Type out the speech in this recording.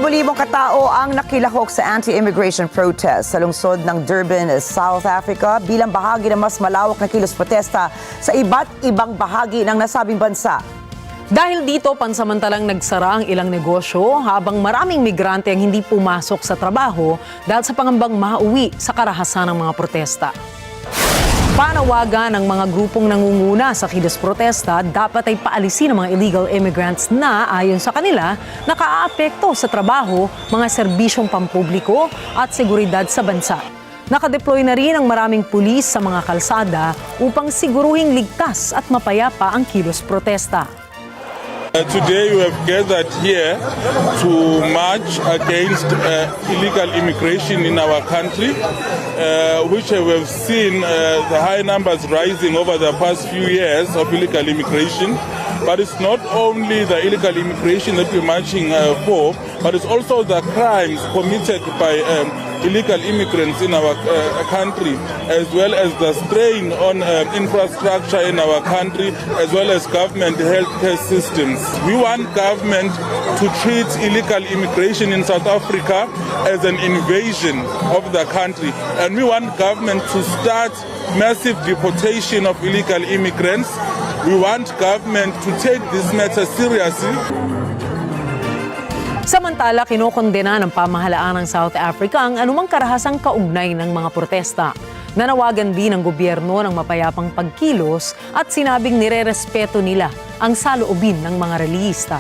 Libo-libong katao ang nakilahok sa anti-immigration protest sa lungsod ng Durban, South Africa bilang bahagi ng mas malawak na kilos protesta sa iba't ibang bahagi ng nasabing bansa. Dahil dito, pansamantalang nagsara ang ilang negosyo habang maraming migrante ang hindi pumasok sa trabaho dahil sa pangambang mauwi sa karahasan ng mga protesta. Panawagan ng mga grupong nangunguna sa kilos protesta, dapat ay paalisin ang mga illegal immigrants na ayon sa kanila nakaaapekto sa trabaho, mga serbisyong pampubliko at seguridad sa bansa. Nakadeploy na rin ang maraming pulis sa mga kalsada upang siguruhing ligtas at mapayapa ang kilos protesta. Today we have gathered here to march against illegal immigration in our country, which we have seen the high numbers rising over the past few years of illegal immigration. But it's not only the illegal immigration that we're marching for, but it's also the crimes committed by illegal immigrants in our country, as well as the strain on infrastructure in our country, as well as government healthcare systems. We want government to treat illegal immigration in South Africa as an invasion of the country, and we want government to start massive deportation of illegal immigrants. We want government to take this matter seriously. Samantala, kinokondena ng pamahalaan ng South Africa ang anumang karahasang kaugnay ng mga protesta. Nanawagan din ng gobyerno ng mapayapang pagkilos at sinabing nirerespeto nila ang saloobin ng mga relihista.